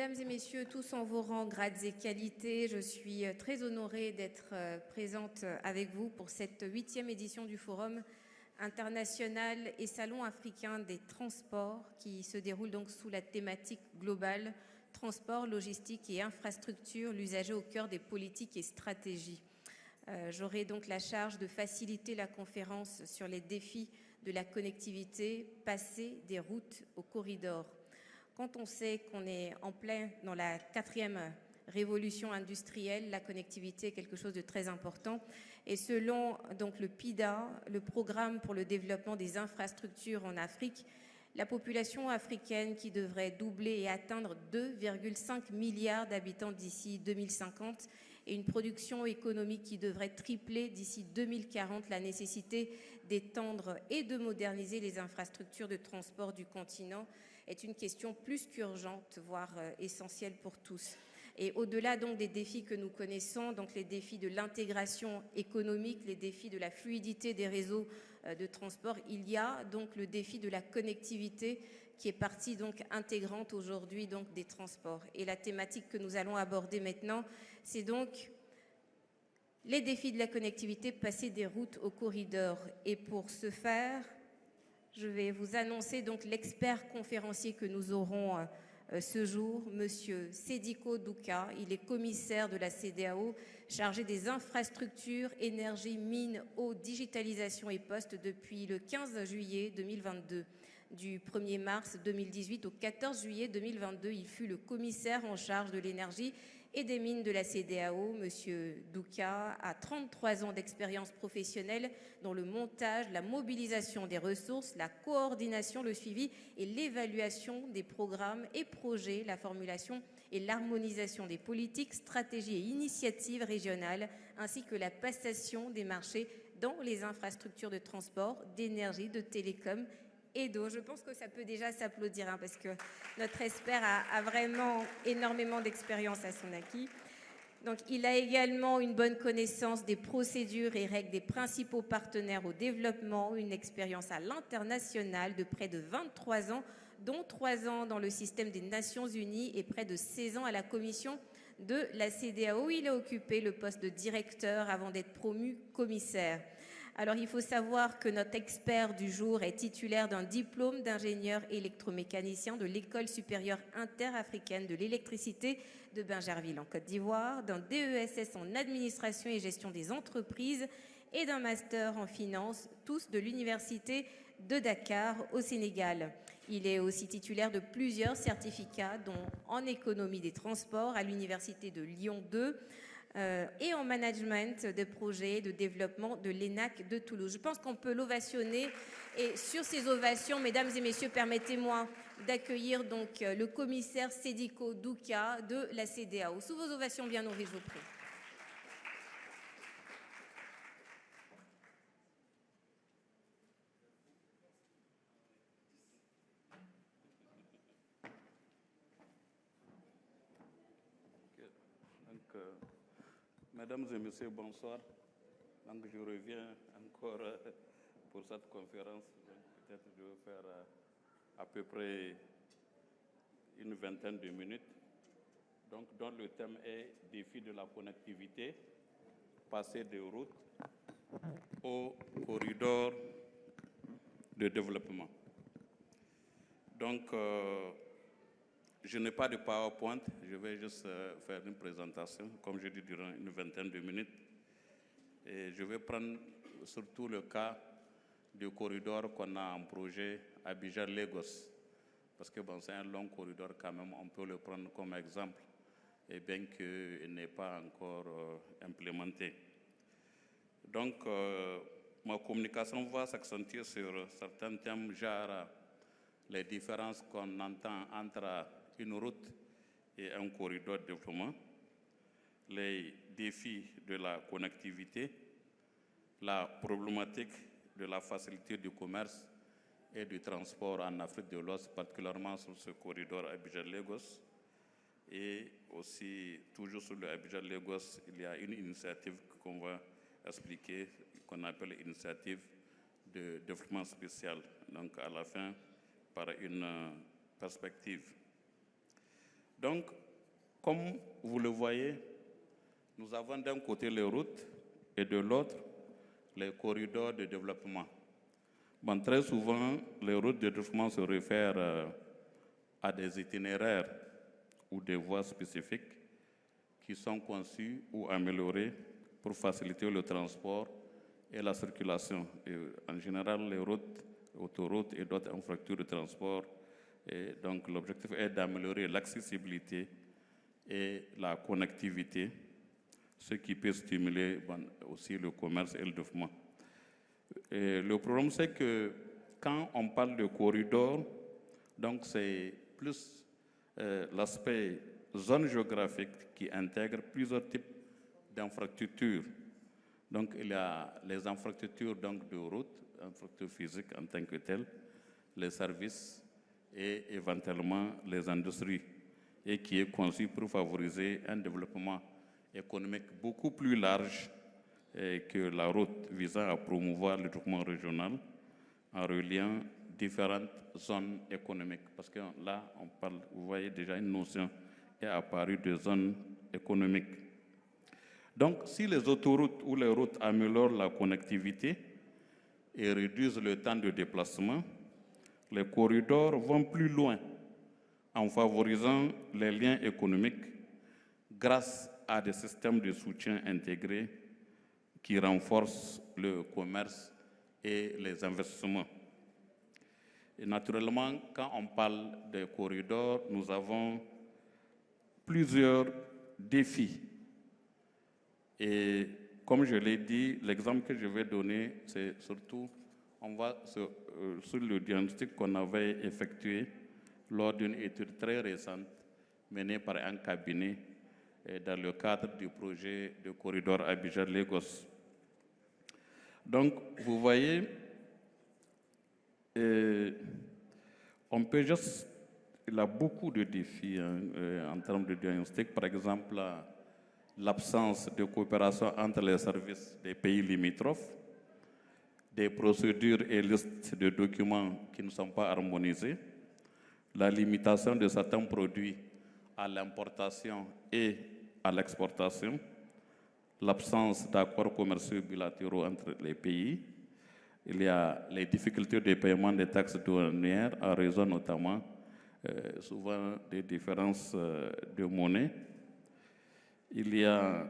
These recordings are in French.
Mesdames et messieurs, tous en vos rangs, grades et qualités, je suis très honorée d'être présente avec vous pour cette 8e édition du Forum international et salon africain des transports qui se déroule donc sous la thématique globale transport, logistique et infrastructure, l'usager au cœur des politiques et stratégies. J'aurai donc la charge de faciliter la conférence sur les défis de la connectivité, passer des routes aux corridors. Quand on sait qu'on est en plein dans la 4e révolution industrielle, la connectivité est quelque chose de très important. Et selon donc, le PIDA, le Programme pour le développement des infrastructures en Afrique, la population africaine qui devrait doubler et atteindre 2,5 milliards d'habitants d'ici 2050 et une production économique qui devrait tripler d'ici 2040, la nécessité d'étendre et de moderniser les infrastructures de transport du continent est une question plus qu'urgente, voire essentielle pour tous. Et au-delà donc des défis que nous connaissons, donc les défis de l'intégration économique, les défis de la fluidité des réseaux de transport, il y a donc le défi de la connectivité qui est partie donc intégrante aujourd'hui donc des transports. Et la thématique que nous allons aborder maintenant, c'est donc les défis de la connectivité, passer des routes aux corridors. Et pour ce faire, je vais vous annoncer donc l'expert conférencier que nous aurons ce jour, Monsieur Sediko Douka. Il est commissaire de la CEDEAO, chargé des infrastructures, énergie, mines, eau, digitalisation et postes depuis le 15 juillet 2022. Du 1er mars 2018 au 14 juillet 2022, il fut le commissaire en charge de l'énergie et des mines de la CEDEAO. Monsieur Douka a 33 ans d'expérience professionnelle dans le montage, la mobilisation des ressources, la coordination, le suivi et l'évaluation des programmes et projets, la formulation et l'harmonisation des politiques, stratégies et initiatives régionales, ainsi que la passation des marchés dans les infrastructures de transport, d'énergie, de télécom et d'eau. Je pense que ça peut déjà s'applaudir parce que notre expert a vraiment énormément d'expérience à son acquis. Donc, il a également une bonne connaissance des procédures et règles des principaux partenaires au développement, une expérience à l'international de près de 23 ans, dont 3 ans dans le système des Nations Unies et près de 16 ans à la commission de la CEDEAO. Il a occupé le poste de directeur avant d'être promu commissaire. Alors, il faut savoir que notre expert du jour est titulaire d'un diplôme d'ingénieur électromécanicien de l'École supérieure interafricaine de l'électricité de Bingerville en Côte d'Ivoire, d'un DESS en administration et gestion des entreprises et d'un master en finance, tous de l'Université de Dakar au Sénégal. Il est aussi titulaire de plusieurs certificats, dont en économie des transports à l'Université de Lyon 2, et en management de projets de développement de l'ENAC de Toulouse. Je pense qu'on peut l'ovationner. Et sur ces ovations, mesdames et messieurs, permettez-moi d'accueillir donc le commissaire Sediko Douka de la CEDEAO. Sous vos ovations bien nourries, je vous prie. Mesdames et messieurs, bonsoir. Donc, je reviens encore pour cette conférence. Peut-être je vais faire à peu près une vingtaine de minutes. Donc, dont le thème est défi de la connectivité, passer des routes aux corridors de développement. Donc, je n'ai pas de PowerPoint, je vais juste faire une présentation, comme je dis, durant une vingtaine de minutes. Et je vais prendre surtout le cas du corridor qu'on a en projet Abidjan-Lagos. Parce que bon, c'est un long corridor quand même, on peut le prendre comme exemple, et bien qu'il n'est pas encore implémenté. Donc, ma communication va s'accentuer sur certains thèmes, genre les différences qu'on entend entre une route et un corridor de développement, les défis de la connectivité, la problématique de la facilité du commerce et du transport en Afrique de l'Ouest, particulièrement sur ce corridor Abidjan-Lagos. Et aussi, toujours sur le Abidjan-Lagos, il y a une initiative qu'on va expliquer, qu'on appelle l'initiative de développement spécial. Donc, à la fin, par une perspective. Donc, comme vous le voyez, nous avons d'un côté les routes et de l'autre les corridors de développement. Bon, très souvent, les routes de développement se réfèrent à des itinéraires ou des voies spécifiques qui sont conçues ou améliorées pour faciliter le transport et la circulation. Et en général, les routes, autoroutes et d'autres infrastructures de transport. Et donc, l'objectif est d'améliorer l'accessibilité et la connectivité, ce qui peut stimuler aussi le commerce et le développement. Et le problème, c'est que quand on parle de corridor, donc c'est plus l'aspect zone géographique qui intègre plusieurs types d'infrastructures. Donc, il y a les infrastructures donc, de route, infrastructures physiques en tant que telles, les services et éventuellement les industries, et qui est conçu pour favoriser un développement économique beaucoup plus large que la route visant à promouvoir le développement régional en reliant différentes zones économiques. Parce que là, on parle, vous voyez déjà une notion est apparue de zones économiques. Donc, si les autoroutes ou les routes améliorent la connectivité et réduisent le temps de déplacement, les corridors vont plus loin en favorisant les liens économiques grâce à des systèmes de soutien intégrés qui renforcent le commerce et les investissements. Et naturellement, quand on parle des corridors, nous avons plusieurs défis. Et comme je l'ai dit, l'exemple que je vais donner, c'est surtout, on va sur le diagnostic qu'on avait effectué lors d'une étude très récente menée par un cabinet dans le cadre du projet de corridor Abidjan-Lagos. Donc, vous voyez, on peut juste, il y a beaucoup de défis en termes de diagnostic. Par exemple, l'absence de coopération entre les services des pays limitrophes, des procédures et listes de documents qui ne sont pas harmonisés, la limitation de certains produits à l'importation et à l'exportation, l'absence d'accords commerciaux bilatéraux entre les pays. Il y a les difficultés de paiement des taxes douanières en raison notamment souvent des différences de monnaie. Il y a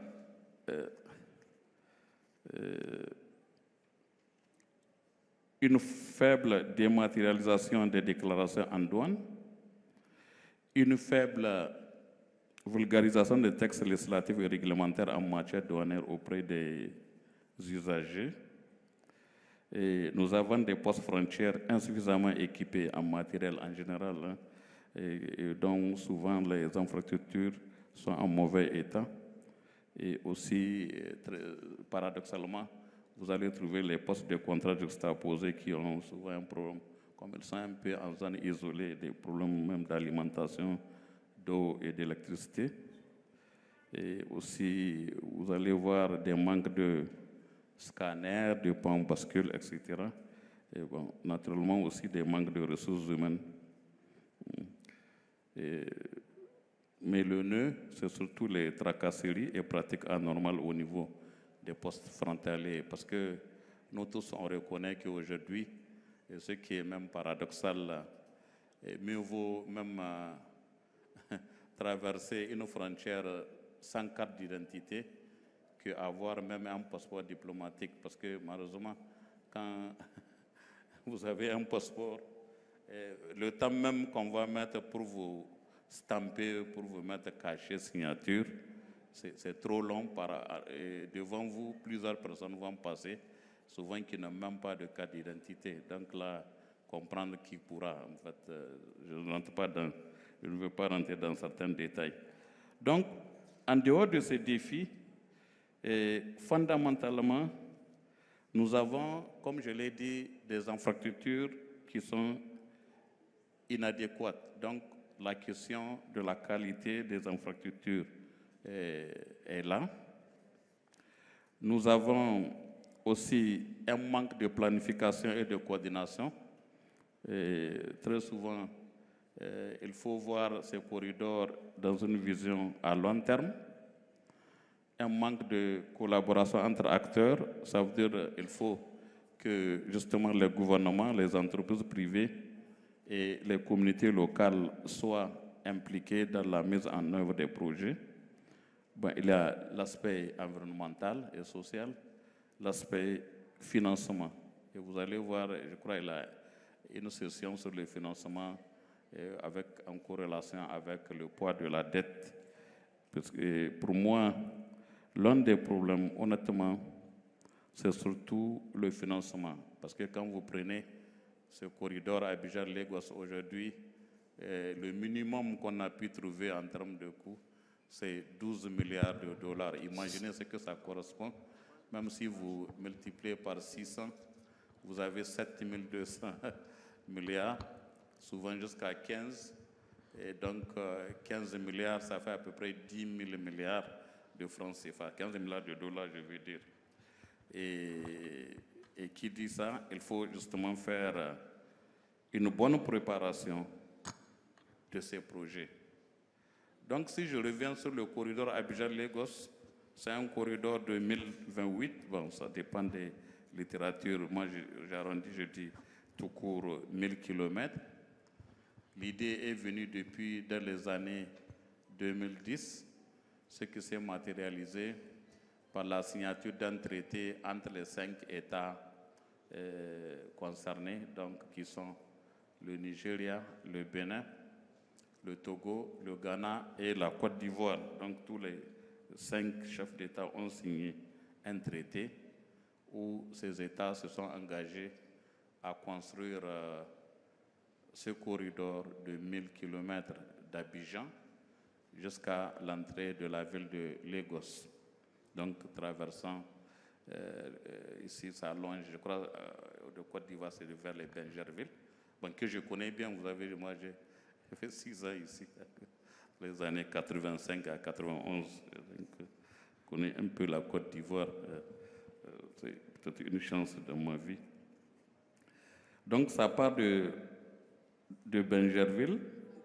une faible dématérialisation des déclarations en douane, une faible vulgarisation des textes législatifs et réglementaires en matière douanière auprès des usagers. Et nous avons des postes frontières insuffisamment équipés en matériel en général, et dont souvent les infrastructures sont en mauvais état. Et aussi, paradoxalement, vous allez trouver les postes de contrat juxtaposés qui ont souvent un problème, comme ils sont un peu en zone isolée, des problèmes même d'alimentation, d'eau et d'électricité. Et aussi, vous allez voir des manques de scanners, de points bascules, etc. Et bon, naturellement aussi des manques de ressources humaines. Mais le nœud, c'est surtout les tracasseries et pratiques anormales au niveau des postes frontaliers. Parce que nous tous, on reconnaît qu'aujourd'hui, et ce qui est même paradoxal, mieux vaut même traverser une frontière sans carte d'identité qu'avoir même un passeport diplomatique. Parce que malheureusement, quand vous avez un passeport, le temps même qu'on va mettre pour vous stamper, pour vous mettre cachet, signature, c'est trop long. Devant vous, plusieurs personnes vont passer, souvent qui n'ont même pas de carte d'identité. Donc là, comprendre qui pourra. En fait, je ne veux pas rentrer dans certains détails. Donc, en dehors de ces défis, fondamentalement, nous avons, comme je l'ai dit, des infrastructures qui sont inadéquates. Donc, la question de la qualité des infrastructures est là. Nous avons aussi un manque de planification et de coordination. Et très souvent, Il faut voir ces corridors dans une vision à long terme. Un manque de collaboration entre acteurs, ça veut dire qu'il faut que justement les gouvernements, les entreprises privées et les communautés locales soient impliqués dans la mise en œuvre des projets. Bon, il y a l'aspect environnemental et social, l'aspect financement. Et vous allez voir, je crois qu'il y a une session sur le financement en corrélation avec le poids de la dette. Parce que pour moi, l'un des problèmes, honnêtement, c'est surtout le financement. Parce que quand vous prenez ce corridor Abidjan-Lagos aujourd'hui, le minimum qu'on a pu trouver en termes de coûts, c'est 12 milliards de dollars. Imaginez ce que ça correspond. Même si vous multipliez par 600, vous avez 7200 milliards, souvent jusqu'à 15. Et donc, 15 milliards, ça fait à peu près 10 000 milliards de francs CFA. 15 milliards de dollars, je veux dire. Et qui dit ça, il faut justement faire une bonne préparation de ces projets. Donc, si je reviens sur le corridor Abidjan-Lagos, c'est un corridor de 1028. Bon, ça dépend des littératures. Moi, j'arrondis, je dis tout court 1000 km. L'idée est venue depuis dans les années 2010, ce qui s'est matérialisé par la signature d'un traité entre les 5 États concernés, donc qui sont le Nigeria, le Bénin, le Togo, le Ghana et la Côte d'Ivoire. Donc tous les 5 chefs d'État ont signé un traité où ces États se sont engagés à construire ce corridor de 1000 km d'Abidjan jusqu'à l'entrée de la ville de Lagos. Donc traversant, ici ça longe, je crois, de Côte d'Ivoire, c'est vers les Benjerville, bon, que je connais bien. Vous avez, moi j'ai fait 6 ans ici, les années 85 à 91. Donc, je connais un peu la Côte d'Ivoire. C'est peut-être une chance dans ma vie. Donc ça part de Benjerville,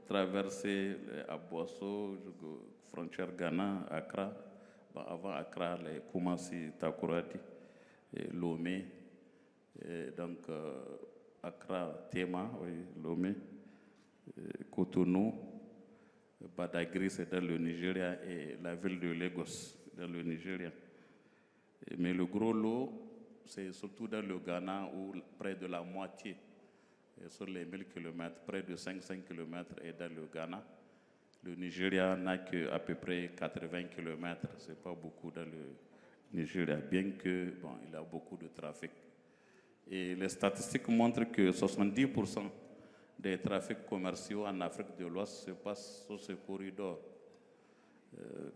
traverser à Bosso, frontière Ghana, Accra. Bon, avant Accra, les Koumassi, Takoradi, Lomé. Donc Accra, Tema, oui, Lomé, Cotonou, Badagry, c'est dans le Nigeria, et la ville de Lagos, dans le Nigeria. Mais le gros lot, c'est surtout dans le Ghana, où près de la moitié, sur les 1000 km, près de 500 km est dans le Ghana. Le Nigeria n'a qu'à peu près 80 km, ce n'est pas beaucoup dans le Nigeria, bien que, bon, il a beaucoup de trafic. Et les statistiques montrent que 70% des trafics commerciaux en Afrique de l'Ouest se passent sur ce corridor.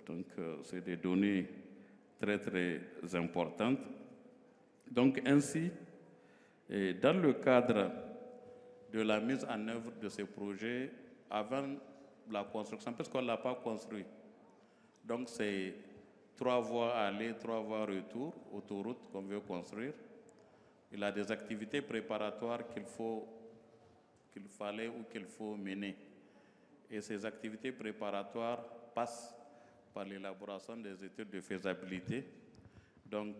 Donc, c'est des données très, très importantes. Donc, ainsi, dans le cadre de la mise en œuvre de ces projets, avant la construction, parce qu'on ne l'a pas construit. Donc, c'est 3 voies aller, 3 voies retour, autoroute qu'on veut construire. Il y a des activités préparatoires qu'il fallait ou qu'il faut mener. Et ces activités préparatoires passent par l'élaboration des études de faisabilité, donc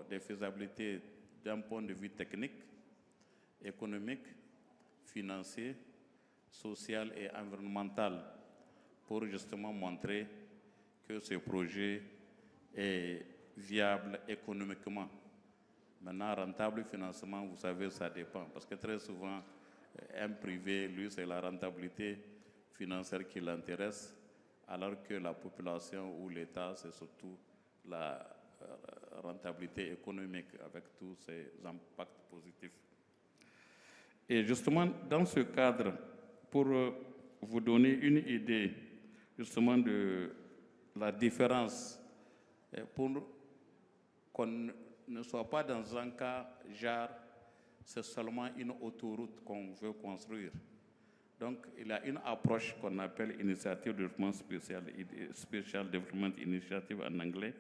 des faisabilités d'un point de vue technique, économique, financier, social et environnemental, pour justement montrer que ce projet est viable économiquement. Maintenant, rentable financement, vous savez, ça dépend, parce que très souvent, un privé, lui, c'est la rentabilité financière qui l'intéresse, alors que la population ou l'État, c'est surtout la rentabilité économique avec tous ses impacts positifs. Et justement, dans ce cadre, pour vous donner une idée justement de la différence, pour qu'on ne soit pas dans un cas genre, c'est seulement une autoroute qu'on veut construire. Donc, il y a une approche qu'on appelle Initiative de développement spécial, Special Development Initiative en anglais.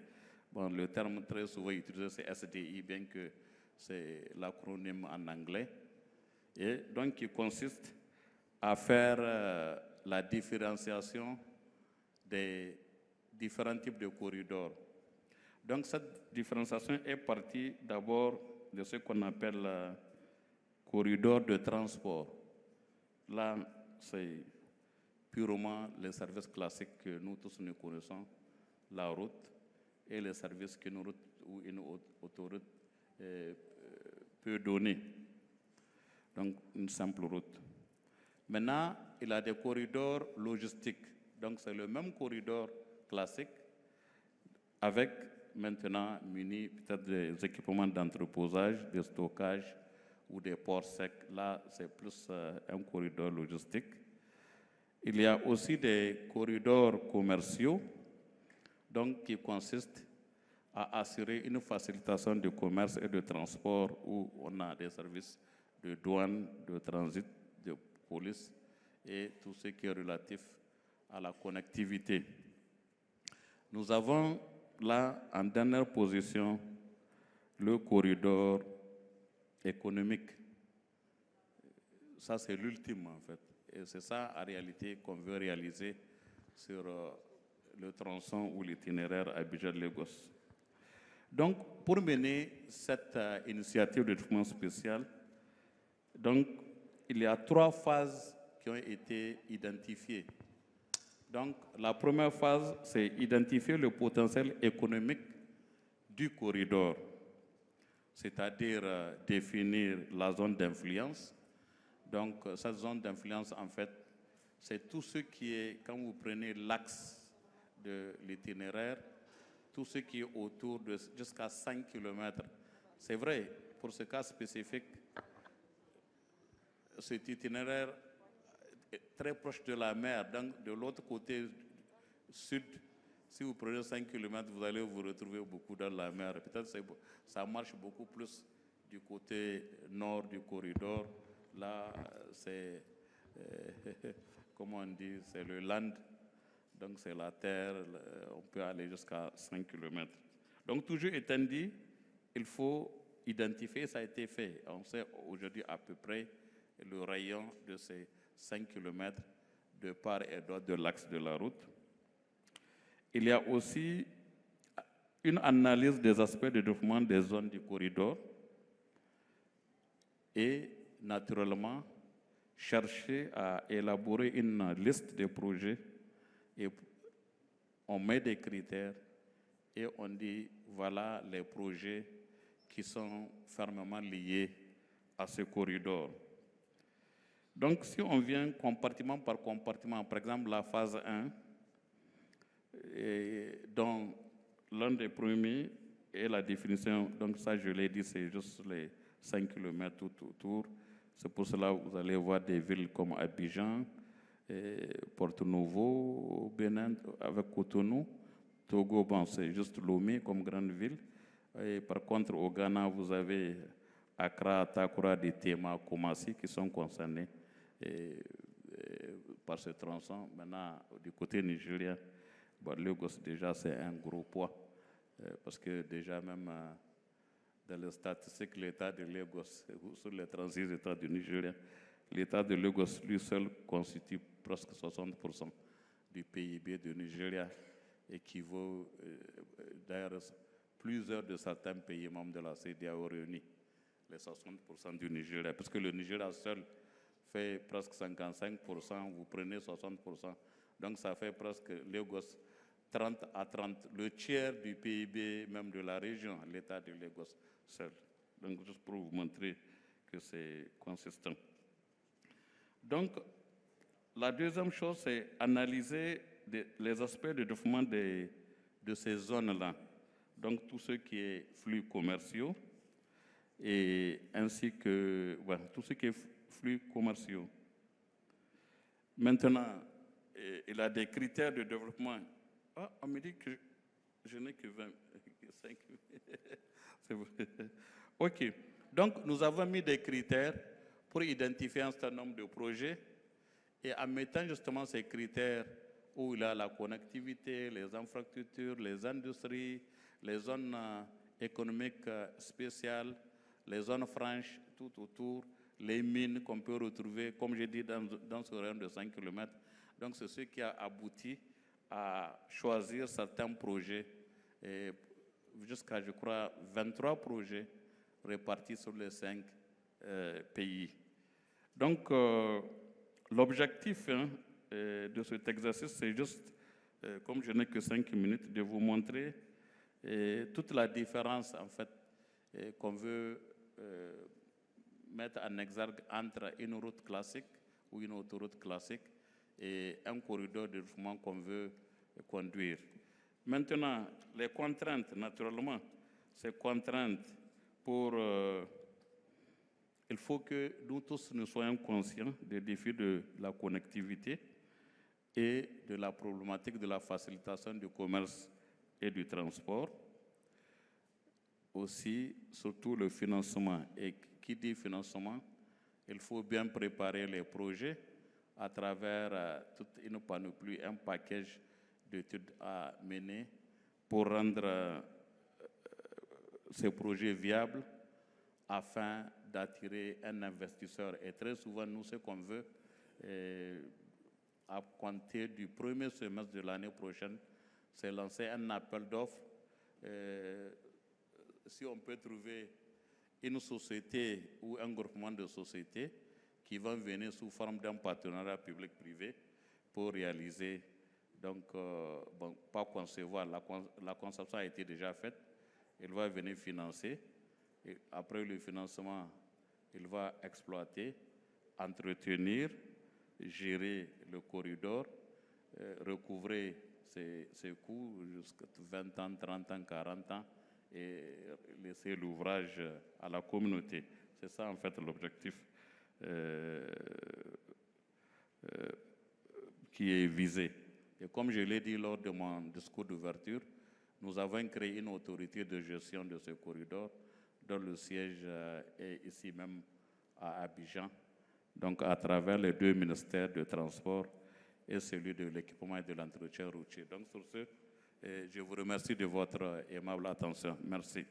Bon, le terme très souvent utilisé, c'est SDI, bien que c'est l'acronyme en anglais. Et donc, qui consiste à faire la différenciation des différents types de corridors. Donc cette différenciation est partie d'abord de ce qu'on appelle corridor de transport. Là, c'est purement les services classiques que nous tous nous connaissons, la route et les services qu'une route ou une autoroute peut donner. Donc une simple route. Maintenant, il y a des corridors logistiques. Donc c'est le même corridor classique avec maintenant muni peut-être des équipements d'entreposage, de stockage ou des ports secs. Là, c'est plus un corridor logistique. Il y a aussi des corridors commerciaux, donc qui consistent à assurer une facilitation de commerce et de transport où on a des services de douane, de transit, de police et tout ce qui est relatif à la connectivité. Nous avons là, en dernière position, le corridor économique. Ça, c'est l'ultime, en fait. Et c'est ça, en réalité, qu'on veut réaliser sur le tronçon ou l'itinéraire Abidjan-Lagos. Donc, pour mener cette initiative de développement spécial, donc, il y a 3 phases qui ont été identifiées. Donc, la première phase, c'est identifier le potentiel économique du corridor, c'est-à-dire définir la zone d'influence. Donc, cette zone d'influence, en fait, c'est tout ce qui est, quand vous prenez l'axe de l'itinéraire, tout ce qui est autour de jusqu'à 5 km. C'est vrai, pour ce cas spécifique, cet itinéraire est très proche de la mer. Donc, de l'autre côté sud, si vous prenez 5 km, vous allez vous retrouver beaucoup dans la mer. Peut-être que ça marche beaucoup plus du côté nord du corridor. Là, c'est, comment on dit, c'est le land. Donc, c'est la terre. On peut aller jusqu'à 5 km. Donc, toujours étant dit, il faut identifier, ça a été fait. On sait aujourd'hui à peu près le rayon de ces 5 km de part et d'autre de l'axe de la route. Il y a aussi une analyse des aspects de développement des zones du corridor et, naturellement, chercher à élaborer une liste de projets et on met des critères et on dit voilà les projets qui sont fermement liés à ce corridor. Donc, si on vient compartiment par compartiment, par exemple la phase 1, dont l'un des premiers est la définition, donc ça je l'ai dit, c'est juste les 5 km tout autour. C'est pour cela que vous allez voir des villes comme Abidjan, Porto Novo, Bénin avec Cotonou, Togo, bon, c'est juste Lomé comme grande ville. Et par contre, au Ghana, vous avez Accra, Takura, Tema, Kumasi qui sont concernés par ce tronçon. Maintenant, du côté nigérien, Lagos, déjà, c'est un gros poids. Parce que déjà, même dans les statistiques, l'État de Lagos, sur les 36 États du Nigeria, l'État de Lagos, lui seul, constitue presque 60% du PIB du Nigeria, équivaut d'ailleurs plusieurs de certains pays membres de la CEDEAO réunis, les 60% du Nigeria, parce que le Nigeria seul fait presque 55%, vous prenez 60%, donc ça fait presque Lagos 30 à 30, le tiers du PIB même de la région, l'État de Lagos seul. Donc juste pour vous montrer que c'est consistant. Donc la deuxième chose, c'est analyser les aspects de développement de ces zones-là. Donc tout ce qui est flux commerciaux et ainsi que tout ce qui est flux commerciaux. Maintenant, il y a des critères de développement. Ah, on me dit que je n'ai que 25. C'est vrai. OK. Donc, nous avons mis des critères pour identifier un certain nombre de projets et en mettant justement ces critères où il y a la connectivité, les infrastructures, les industries, les zones économiques spéciales, les zones franches tout autour, les mines qu'on peut retrouver, comme j'ai dit, dans ce rayon de 5 km. Donc, c'est ce qui a abouti à choisir certains projets, jusqu'à, je crois, 23 projets répartis sur les 5 pays. Donc, l'objectif de cet exercice, c'est juste, comme je n'ai que 5 minutes, de vous montrer toute la différence, en fait, qu'on veut mettre en exergue entre une route classique ou une autoroute classique et un corridor de développement qu'on veut conduire. Maintenant, les contraintes, naturellement, ces contraintes il faut que nous tous nous soyons conscients des défis de la connectivité et de la problématique de la facilitation du commerce et du transport. Aussi, surtout le financement. Et qui dit financement, il faut bien préparer les projets à travers toute une panoplie, un package d'études à mener pour rendre ces projets viables afin d'attirer un investisseur. Et très souvent, nous, ce qu'on veut, à compter du premier semestre de l'année prochaine, c'est lancer un appel d'offres. Si on peut trouver une société ou un groupement de sociétés qui vont venir sous forme d'un partenariat public-privé pour réaliser, donc, pas concevoir, la conception a été déjà faite, il va venir financer, et après le financement, il va exploiter, entretenir, gérer le corridor, recouvrer ses coûts jusqu'à 20 ans, 30 ans, 40 ans, et laisser l'ouvrage à la communauté. C'est ça, en fait, l'objectif qui est visé. Et comme je l'ai dit lors de mon discours d'ouverture, nous avons créé une autorité de gestion de ce corridor dont le siège est ici même à Abidjan, donc à travers les 2 ministères de transport et celui de l'équipement et de l'entretien routier. Donc sur ce, je vous remercie de votre aimable attention. Merci.